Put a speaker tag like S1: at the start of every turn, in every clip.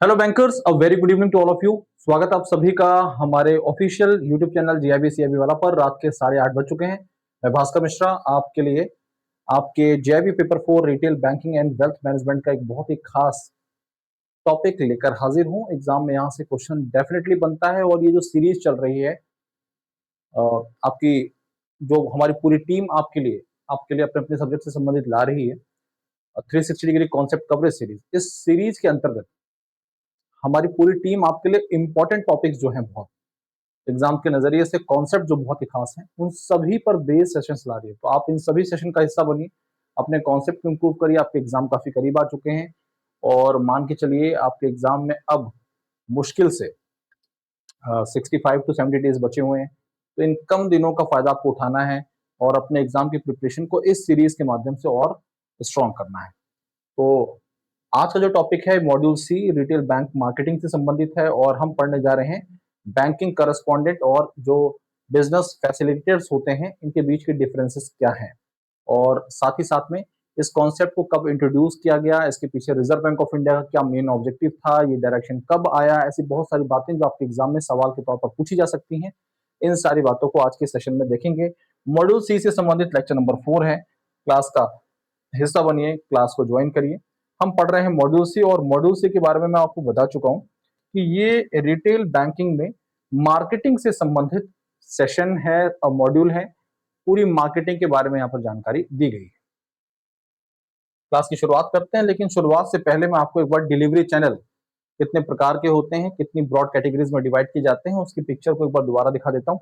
S1: Hello bankers, a very good evening to all of you. स्वागत आप सभी का हमारे official YouTube channel GIB CIB वाला पर। रात के 8:30 बज चुके हैं। मैं भास्कर मिश्रा आपके लिए आपके GIB paper 4 retail banking and wealth management का एक बहुत ही खास टॉपिक लेकर हाजिर हूं। एग्जाम में यहाँ से क्वेश्चन डेफिनेटली बनता है और ये जो सीरीज चल रही है आपकी, जो हमारी पूरी टीम आपके लिए अपने अपने सब्जेक्ट से संबंधित ला रही है, 360 डिग्री कॉन्सेप्ट कवरेज सीरीज। इस सीरीज के अंतर्गत हमारी पूरी टीम आपके लिए इंपॉर्टेंट टॉपिक्स जो हैं, बहुत एग्जाम के नजरिए से कॉन्सेप्ट जो बहुत ही खास हैं, उन सभी पर बेस्ड सेशंस ला रही है। तो आप इन सभी सेशन का हिस्सा बनिए, अपने कॉन्सेप्ट को इंप्रूव करिए। आपके एग्जाम काफी करीब आ चुके हैं और मान के चलिए आपके एग्जाम में अब मुश्किल से 65 to 70 डेज बचे हुए हैं। तो इन कम दिनों का फायदा आपको उठाना है और अपने एग्जाम की प्रिपरेशन को इस सीरीज के माध्यम से और स्ट्रॉन्ग करना है। तो आज का जो टॉपिक है मॉड्यूल सी रिटेल बैंक मार्केटिंग से संबंधित है और हम पढ़ने जा रहे हैं बैंकिंग करस्पॉन्डेंट और जो बिजनेस फैसिलिटेटर्स होते हैं, इनके बीच के डिफरेंसेस क्या हैं, और साथ ही साथ में इस कॉन्सेप्ट को कब इंट्रोड्यूस किया गया, इसके पीछे रिजर्व बैंक ऑफ इंडिया का क्या मेन ऑब्जेक्टिव था, ये डायरेक्शन कब आया। ऐसी बहुत सारी बातें जो आपके एग्जाम में सवाल के तौर पर पूछी जा सकती हैं, इन सारी बातों को आज के सेशन में देखेंगे। मॉड्यूल सी से संबंधित लेक्चर नंबर 4 है। क्लास का हिस्सा बनिए, क्लास को ज्वाइन करिए। हम पढ़ रहे हैं मॉड्यूल सी और मॉड्यूल सी के बारे में मैं आपको बता चुका हूं कि ये रिटेल बैंकिंग में मार्केटिंग से संबंधित सेशन है और मॉड्यूल है। पूरी मार्केटिंग के बारे में यहाँ पर जानकारी दी गई है। क्लास की शुरुआत करते हैं, लेकिन शुरुआत से पहले मैं आपको एक बार डिलीवरी चैनल कितने प्रकार के होते हैं, कितनी ब्रॉड कैटेगरीज में डिवाइड किए जाते हैं, उसकी पिक्चर को एक बार दोबारा दिखा देता हूं।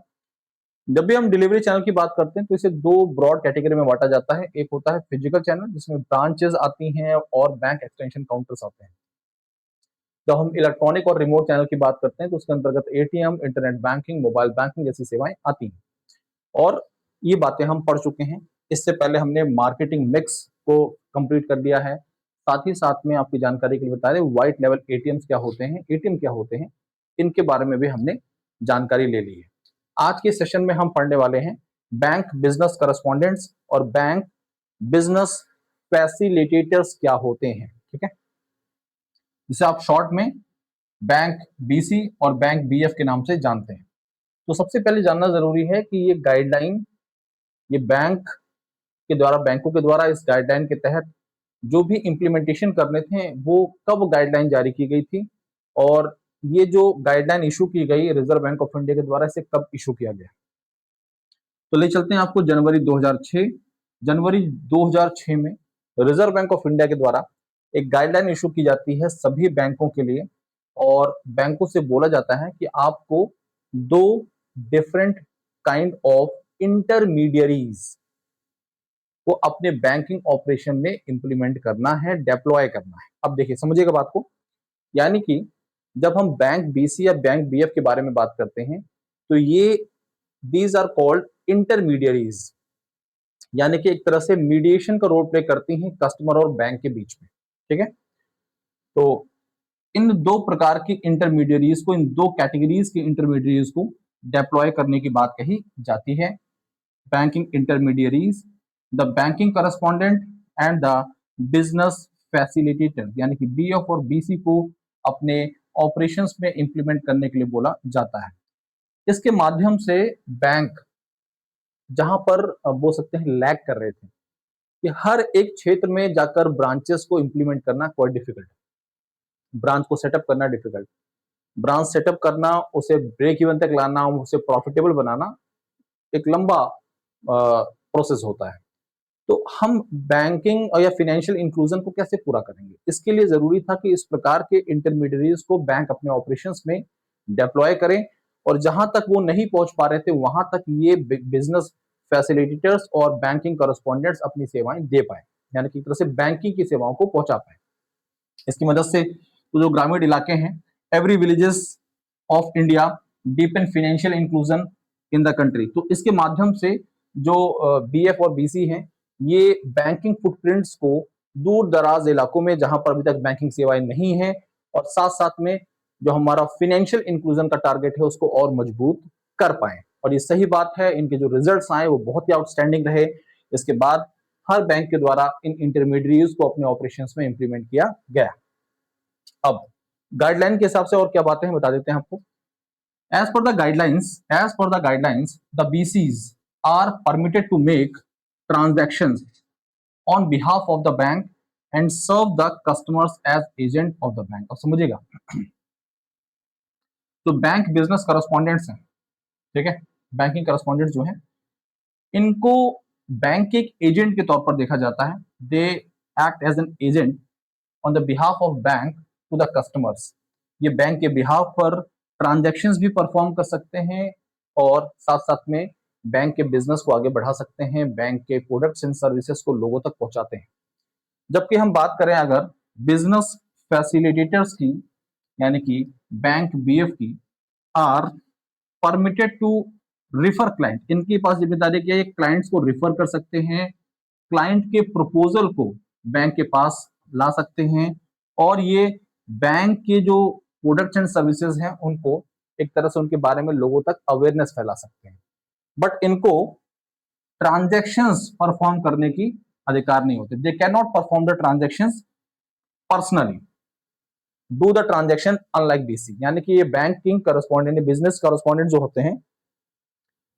S1: जब भी हम डिलीवरी चैनल की बात करते हैं तो इसे दो ब्रॉड कैटेगरी में बांटा जाता है। एक होता है फिजिकल चैनल, जिसमें ब्रांचेस आती हैं और बैंक एक्सटेंशन काउंटर्स आते हैं। जब हम इलेक्ट्रॉनिक और रिमोट चैनल की बात करते हैं तो उसके अंतर्गत ATM, internet banking, mobile banking जैसी सेवाएं आती हैं और ये बातें हम पढ़ चुके हैं। इससे पहले हमने मार्केटिंग मिक्स को कंप्लीट कर दिया है। साथ ही साथ में आपकी जानकारी के लिए बता दें, व्हाइट लेवल एटीएम्स क्या होते हैं, एटीएम क्या होते हैं, इनके बारे में भी हमने जानकारी ले ली है। आज के सेशन में हम पढ़ने वाले हैं बैंक बिजनेस करस्पॉन्डेंट्स और बैंक बिजनेस फैसिलिटेटर्स क्या होते हैं। ठीक है, जिसे आप शॉर्ट में बैंक बीसी और बैंक बीएफ के नाम से जानते हैं। तो सबसे पहले जानना जरूरी है कि ये गाइडलाइन, ये बैंक के द्वारा, बैंकों के द्वारा इस गाइडलाइन के तहत जो भी इंप्लीमेंटेशन करने थे वो कब गाइडलाइन जारी की गई थी, और ये जो गाइडलाइन इशू की गई रिजर्व बैंक ऑफ इंडिया के द्वारा, इसे कब इशू किया गया। तो ले चलते हैं आपको जनवरी 2006। जनवरी 2006 में रिजर्व बैंक ऑफ इंडिया के द्वारा एक गाइडलाइन इशू की जाती है सभी बैंकों के लिए, और बैंकों से बोला जाता है कि आपको दो डिफरेंट काइंड ऑफ इंटरमीडियरीज को अपने बैंकिंग ऑपरेशन में इंप्लीमेंट करना है, डेप्लॉय करना है। अब देखिए, समझिएगा बात को। यानी कि जब हम बैंक बीसी या बैंक बीएफ के बारे में बात करते हैं तो ये दीज आर कॉल्ड इंटरमीडियरीज, यानी कि एक तरह से मीडिएशन का रोल प्ले करती हैं कस्टमर और बैंक के बीच में। ठीक है, तो इन दो प्रकार की इंटरमीडियरीज को, इन दो कैटेगरीज की इंटरमीडियरीज को डेप्लॉय करने की बात कही जाती है। Banking intermediaries, the banking correspondent and the business facilitator, यानी कि बीएफ और बीसी को अपने ऑपरेशंस में इंप्लीमेंट करने के लिए बोला जाता है। इसके माध्यम से बैंक जहां पर बोल सकते हैं लैग कर रहे थे कि हर एक क्षेत्र में जाकर ब्रांचेस को इंप्लीमेंट करना क्वाइट डिफिकल्ट, ब्रांच को सेटअप करना डिफिकल्ट, ब्रांच सेटअप करना, उसे ब्रेक इवन तक लाना, उसे प्रॉफिटेबल बनाना एक लंबा प्रोसेस होता है। तो हम बैंकिंग और या फाइनेंशियल इंक्लूजन को कैसे पूरा करेंगे, इसके लिए जरूरी था कि इस प्रकार के इंटरमीडियरीज को बैंक अपने ऑपरेशंस में डेप्लॉय करें, और जहां तक वो नहीं पहुंच पा रहे थे वहां तक ये बिजनेस फैसिलिटेटर्स और बैंकिंग करस्पॉन्डेंट्स अपनी सेवाएं दे पाए, यानी कि एक तरह से बैंकिंग की सेवाओं को पहुंचा पाए। इसकी मदद से तो जो ग्रामीण इलाके हैं, every villages of India deepen financial inclusion in the country, तो इसके माध्यम से जो बीएफ और बीसी हैं, ये बैंकिंग फुटप्रिंट्स को दूर दराज इलाकों में जहां पर अभी तक बैंकिंग सेवाएं नहीं है, और साथ साथ में जो हमारा फाइनेंशियल इंक्लूजन का टारगेट है उसको और मजबूत कर पाए। और ये सही बात है, इनके जो रिजल्ट्स आए वो बहुत ही आउटस्टैंडिंग रहे। इसके बाद हर बैंक के द्वारा इन इंटरमीडियरीज को अपने ऑपरेशंस में इंप्लीमेंट किया गया। अब गाइडलाइन के हिसाब से और क्या बातें हैं बता देते हैं आपको। as per the guidelines, the BCs are permitted to make transactions on behalf of the bank and serve the customers as agent of the bank। अब समझिएगा, तो बैंक बिजनेस करस्पॉन्डेंट्स हैं, ठीक है, बैंकिंग करस्पॉन्डेंट्स जो हैं, इनको बैंक के एक एजेंट के तौर पर देखा जाता है। They act as an agent on the behalf of bank to the customers. ये बैंक के बिहाफ पर ट्रांजैक्शंस भी परफॉर्म कर सकते हैं और साथ साथ में बैंक के बिजनेस को आगे बढ़ा सकते हैं, बैंक के प्रोडक्ट्स एंड सर्विसेज को लोगों तक पहुंचाते हैं। जबकि हम बात करें अगर बिजनेस फैसिलिटेटर्स की, यानी कि बैंक बीएफ की, are permitted to refer client. इनके पास जिम्मेदारी क्या है, क्लाइंट्स को रिफर कर सकते हैं, क्लाइंट के प्रपोजल को बैंक के पास ला सकते हैं और ये बैंक के जो प्रोडक्ट्स एंड सर्विसेज हैं उनको एक तरह से उनके बारे में लोगों तक अवेयरनेस फैला सकते हैं। बट इनको ट्रांजैक्शंस परफॉर्म करने की अधिकार नहीं होते। They can not perform the transactions personally, do the transaction unlike BC. यानी कि ये बैंकिंग करस्पॉन्डेंट, बिजनेस करस्पॉन्डेंट जो होते हैं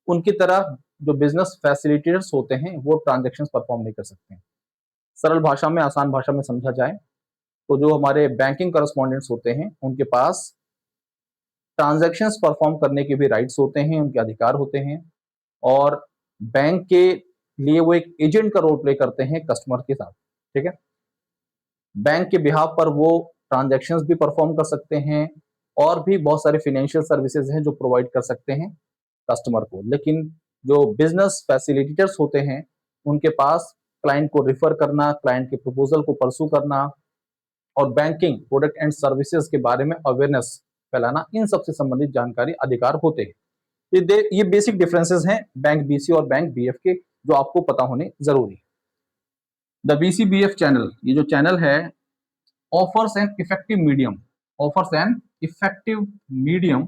S1: उनकी तरह जो बिजनेस फैसिलिटेटर्स होते हैं वो ट्रांजैक्शंस परफॉर्म नहीं कर सकते। सरल भाषा में, आसान भाषा में समझा जाए तो जो हमारे बैंकिंग करस्पॉन्डेंट्स होते हैं उनके पास ट्रांजैक्शंस परफॉर्म करने के भी राइट्स होते हैं, उनके अधिकार होते हैं और बैंक के लिए वो एक एजेंट का रोल प्ले करते हैं कस्टमर के साथ, ठीक है। बैंक के बिहाफ पर वो ट्रांजैक्शंस भी परफॉर्म कर सकते हैं और भी बहुत सारे फाइनेंशियल सर्विसेज हैं जो प्रोवाइड कर सकते हैं कस्टमर को। लेकिन जो बिजनेस फैसिलिटेटर्स होते हैं उनके पास क्लाइंट को रिफर करना, क्लाइंट के प्रपोजल को परसू करना और बैंकिंग प्रोडक्ट एंड सर्विसेज के बारे में अवेयरनेस फैलाना, इन सबसे संबंधित जानकारी अधिकार होते हैं। ये बेसिक डिफरेंसेस हैं बैंक बीसी और बैंक बीएफ के, जो आपको पता होने जरूरी है। द बीसीबीएफ चैनल, ये जो चैनल है, offers an effective medium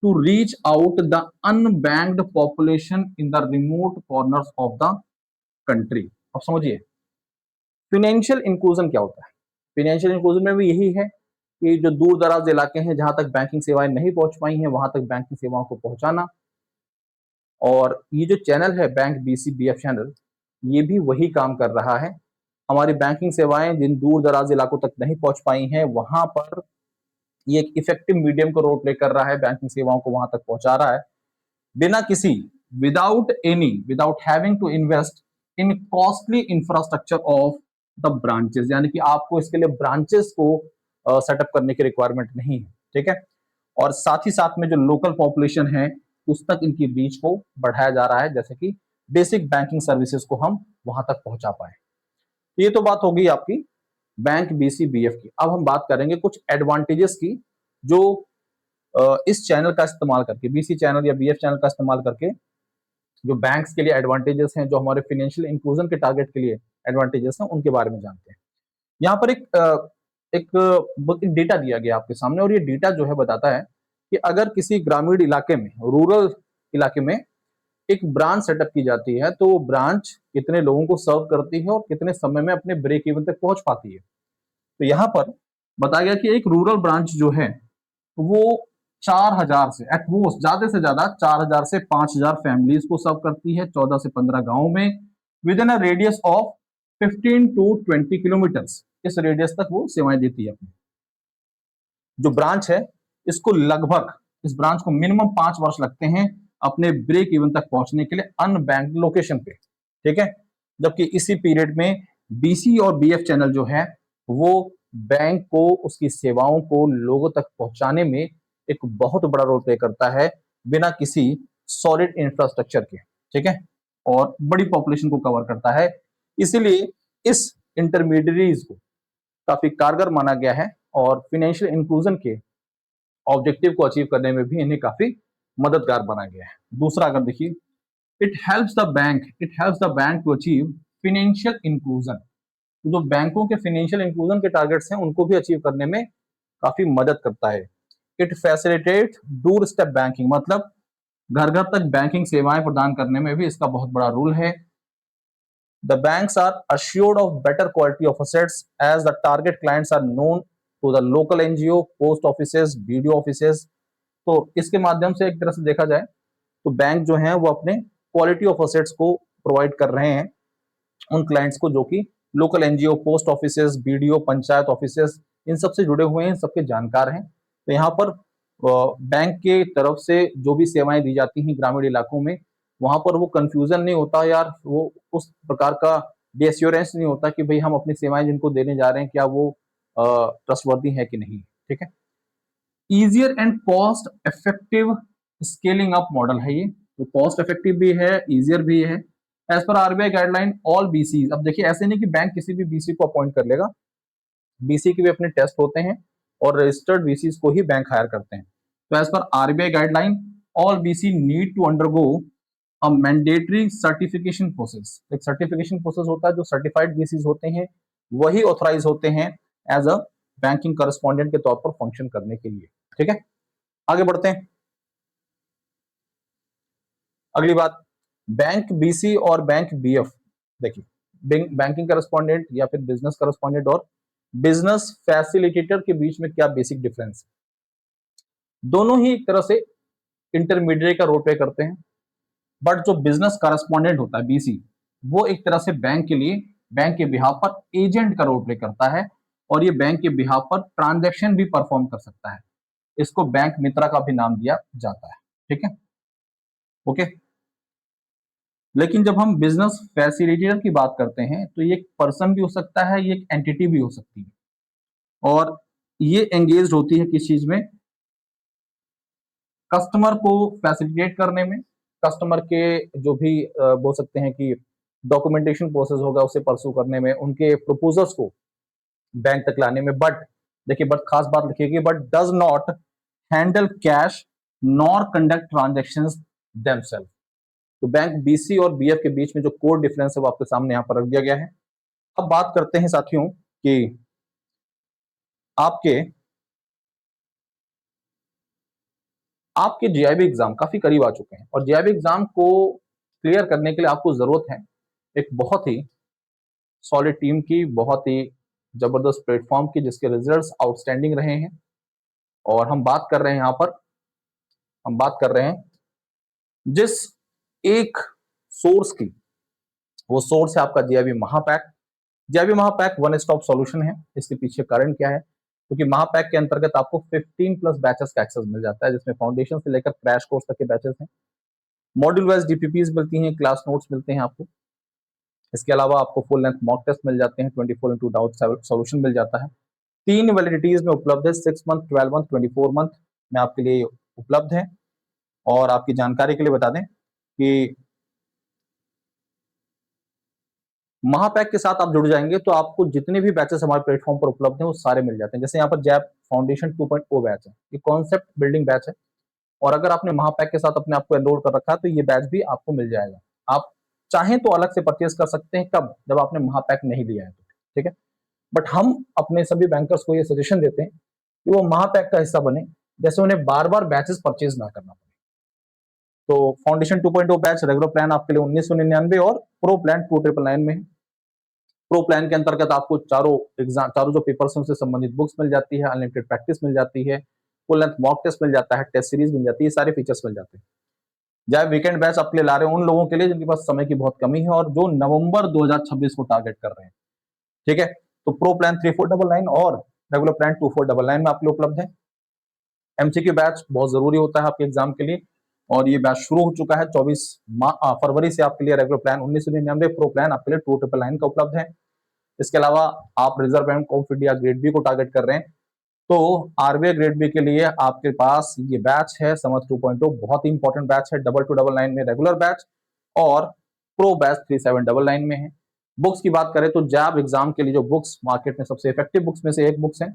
S1: to reach out the unbanked population in the remote corners of the country। अब समझिए फाइनेंशियल इंक्लूजन क्या होता है। फाइनेंशियल इंक्लूजन में भी यही है कि जो दूर दराज इलाके हैं जहां तक बैंकिंग सेवाएं नहीं पहुंच पाई हैं वहां तक बैंकिंग सेवाओं को पहुंचाना। और ये जो चैनल है बैंक बीसीबीएफ चैनल, ये भी वही काम कर रहा है। हमारी बैंकिंग सेवाएं जिन दूर दराज इलाकों तक नहीं पहुंच पाई हैं वहां पर ये एक इफेक्टिव मीडियम को रोल प्ले कर रहा है, बैंकिंग सेवाओं को वहां तक पहुंचा रहा है बिना किसी without having to invest in costly infrastructure of the branches. यानी कि आपको इसके लिए ब्रांचेस को सेटअप करने की रिक्वायरमेंट नहीं है, ठीक है। और साथ ही साथ में जो लोकल पॉपुलेशन है उस तक इनकी रीच को बढ़ाया जा रहा है, जैसे कि बेसिक बैंकिंग सर्विसेज को हम वहां तक पहुंचा पाए। ये तो बात होगी आपकी बैंक बीसीबीएफ की। अब हम बात करेंगे कुछ एडवांटेजेस की जो इस चैनल का इस्तेमाल करके, बीसी चैनल या बीएफ चैनल का इस्तेमाल करके जो बैंक्स के लिए एडवांटेजेस हैं, जो हमारे फाइनेंशियल इंक्लूजन के टारगेट के लिए एडवांटेजेस हैं, उनके बारे में जानते हैं। यहाँ पर एक डेटा दिया गया आपके सामने और ये डेटा जो है बताता है कि अगर किसी ग्रामीण इलाके में, रूरल इलाके में एक ब्रांच सेटअप की जाती है तो वो ब्रांच कितने लोगों को सर्व करती है और कितने समय में अपने ब्रेक इवन तक पहुंच पाती है। तो यहाँ पर बताया गया कि एक रूरल ब्रांच जो है वो 4000 से एट मोस्ट, ज्यादा से ज्यादा 4000 से 5000 फैमिलीज को सर्व करती है 14 से 15 गांव में with in a radius of 15 to 20 kilometres. इस रेडियस तक वो सेवाएं देती है। अपनी जो ब्रांच है इसको लगभग, इस ब्रांच को मिनिमम 5 वर्ष लगते हैं अपने ब्रेक इवन तक पहुंचने के लिए अनबैंक्ड लोकेशन पे, ठीक है। जबकि इसी पीरियड में बीसी और बीएफ चैनल जो है वो बैंक को उसकी सेवाओं को लोगों तक पहुंचाने में एक बहुत बड़ा रोल प्ले करता है बिना किसी सॉलिड इंफ्रास्ट्रक्चर के, ठीक है, और बड़ी पॉपुलेशन को कवर करता है। इसीलिए इस इंटरमीडियरीज को काफी कारगर माना गया है और फाइनेंशियल इंक्लूजन के ऑब्जेक्टिव को अचीव करने में भी इन्हें काफी मददगार बना गया है। दूसरा अगर देखिए, it helps the bank to achieve financial inclusion. तो जो बैंकों के फाइनेंशियल इंक्लूजन के टारगेट्स हैं उनको भी अचीव करने में काफी मदद करता है। It facilitate door step banking, मतलब घर घर तक बैंकिंग सेवाएं प्रदान करने में भी इसका बहुत बड़ा रोल है। The banks are assured of better quality of assets as the target clients are known to the local NGO, post offices, BDO offices. तो इसके माध्यम से एक तरह से देखा जाए तो बैंक जो है वो अपने क्वालिटी ऑफ असेट्स को प्रोवाइड कर रहे हैं उन क्लाइंट्स को जो कि local NGO, post offices, BDO, panchayat offices, इन सब से जुड़े हुए हैं, सबके जानकार हैं। तो यहाँ पर बैंक के तरफ से जो भी सेवाएं दी जाती हैं ग्रामीण इलाकों में, वहां पर वो कंफ्यूजन नहीं होता यार, वो उस प्रकार का डिएश्योरेंस नहीं होता कि भाई हम अपनी सेवाएं जिनको देने जा रहे हैं क्या वो ट्रस्टवर्दी है कि नहीं। ठीक है, easier and cost effective scaling up model है ये, तो कॉस्ट इफेक्टिव भी है, ईजियर भी है। As per RBI guideline all BC, अब देखिए ऐसे नहीं कि बैंक किसी भी बीसी को अपॉइंट कर लेगा, बीसी के भी अपने टेस्ट होते हैं और रजिस्टर्ड बीसी को ही बैंक हायर करते हैं। तो as per RBI guideline all BC need to undergo a mandatory certification process. एक सर्टिफिकेशन प्रोसेस होता है, जो सर्टिफाइड बीसी होते हैं वही ऑथराइज होते हैं एज अ बैंकिंग करस्पॉन्डेंट के तौर पर फंक्शन करने के लिए। ठीक है, आगे बढ़ते हैं। अगली बात, बैंक बीसी और बैंक बीएफ। देखिए, बैंकिंग करस्पॉन्डेंट या फिर बिजनेस करस्पॉन्डेंट और बिजनेस फैसिलिटेटर के बीच में क्या बेसिक डिफरेंस है? दोनों ही एक तरह से इंटरमीडिएट का रोल प्ले करते हैं, बट जो बिजनेस करस्पॉन्डेंट होता है बीसी, वो एक तरह से बैंक के लिए, बैंक के बिहाफ पर एजेंट का रोल प्ले करता है और ये बैंक के बिहाफ पर ट्रांजैक्शन भी परफॉर्म कर सकता है। इसको बैंक मित्रा का भी नाम दिया जाता है। ठीक है, ओके। लेकिन जब हम बिजनेस फैसिलिटेटर की बात करते हैं तो ये एक पर्सन भी हो सकता है, ये एक एंटिटी भी हो सकती है, और ये एंगेज होती है किस चीज में? कस्टमर को फैसिलिटेट करने में, कस्टमर के जो भी बोल सकते हैं कि डॉक्यूमेंटेशन प्रोसेस होगा उसे परसू करने में, उनके प्रपोजल्स को बैंक तक लाने में। बट देखिए, बट खास बात लिखिएगी, but does not handle cash nor conduct transaction themselves. तो बैंक बीसी और बीएफ के बीच में जो कोर डिफरेंस है वो आपके सामने यहाँ पर रख दिया गया है। अब बात करते हैं साथियों कि आपके आपके जीआईबी एग्जाम काफी करीब आ चुके हैं और जीआईबी एग्जाम को क्लियर करने के लिए आपको जरूरत है एक बहुत ही सॉलिड टीम की, बहुत ही जबरदस्त प्लेटफॉर्म की जिसके रिजल्ट्स आउटस्टैंडिंग रहे हैं। और हम बात कर रहे हैं, यहाँ पर हम बात कर रहे हैं जिस एक सोर्स की, वो सोर्स है आपका GIB Mahapack. GIB Mahapack one stop solution है। इसके पीछे कारण क्या है? क्योंकि महापैक के अंतर्गत आपको 15 प्लस बैचेस का एक्सेस मिल जाता है, जिसमें फाउंडेशन से लेकर क्रैश कोर्स तक के बैचेस हैं, मॉड्यूल वाइज डीपीपीज मिलती हैं, क्लास नोट्स मिलते हैं आपको। इसके अलावा आपको फुल लेंथ मॉक टेस्ट मिल जाते हैं, 24 डाउट सॉल्यूशन मिल जाता है। 3 वैलिडिटीज में उपलब्ध है, 6 मंथ, 12 मंथ, 24 मंथ में आपके लिए उपलब्ध है। और आपकी जानकारी के लिए बता दें कि महापैक के साथ आप जुड़ जाएंगे तो आपको जितने भी बैचेस हमारे प्लेटफॉर्म पर उपलब्ध हैं वो सारे मिल जाते हैं। जैसे यहाँ पर जैप फाउंडेशन 2.0 बैच है, ये कॉन्सेप्ट बिल्डिंग बैच है, और अगर आपने महापैक के साथ अपने आप को एनरोल कर रखा है तो ये बैच भी आपको मिल जाएगा। आप चाहें तो अलग से परचेज कर सकते हैं, कब? जब आपने महापैक नहीं लिया है तो। ठीक है, बट हम अपने सभी बैंकर्स को ये सजेशन देते हैं कि वो महापैक का हिस्सा बने, जैसे उन्हें बार बार बैचेस परचेज ना करना पड़े। तो फाउंडेशन 2.0 बैच रेगुलर प्लान आपके लिए 1999 और प्रो प्लान 2999 में है। प्रो प्लान के अंतर्गत आपको चारों जो पेपर्स हैं उससे संबंधित बुक्स मिल जाती है, अनलिमिटेड प्रैक्टिस मिल जाती है, फुल लेंथ मॉक टेस्ट मिल जाता है, टेस्ट सीरीज मिल जाती है, सारे फीचर्स मिल जाते हैं। जब वीकेंड बैच आपके लिए ला रहे हैं उन लोगों के लिए जिनके पास समय की बहुत कमी है और जो नवंबर 2026 को टारगेट कर रहे हैं। ठीक है, तो प्रो प्लान 3499 और रेगुलर प्लान 2499 में आपके लिए उपलब्ध है। एमसीक्यू बैच बहुत जरूरी होता है आपके एग्जाम के लिए, और ये बैच शुरू हो चुका है 24 फरवरी से आपके लिए रेगुलर प्लान 1999, प्रो प्लान आपके लिए 2999 का उपलब्ध है। इसके अलावा आप Reserve Bank of India grade B को टारगेट कर रहे हैं तो आरबीआई ग्रेड बी के लिए आपके पास ये बैच है समर्थ 2.0, बहुत ही इंपॉर्टेंट बैच है। 2299 में रेगुलर बैच और प्रो बैच 3799 में है। बुक्स की बात करें तो जैब एग्जाम के लिए जो बुक्स मार्केट में सबसे इफेक्टिव बुक्स में से एक बुक्स है,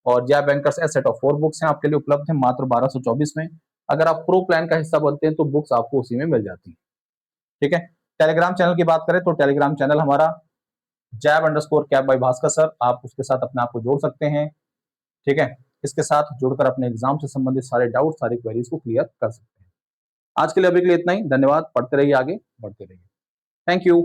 S1: और JAIIB bankers a set of 4 books हैं आपके लिए उपलब्ध है मात्र 1224 में। अगर आप प्रो प्लान का हिस्सा बनते हैं तो बुक्स आपको उसी में मिल जाती है। ठीक है, टेलीग्राम चैनल की बात करें तो टेलीग्राम चैनल हमारा jab_cap by भास्कर सर, आप उसके साथ अपने आप को जोड़ सकते हैं। ठीक है, इसके साथ जुड़कर अपने एग्जाम से संबंधित सारे डाउट, सारी क्वेरीज को क्लियर कर सकते हैं। आज के लिए अभी के लिए इतना ही, धन्यवाद। पढ़ते रहिए, आगे बढ़ते रहिए। Thank you.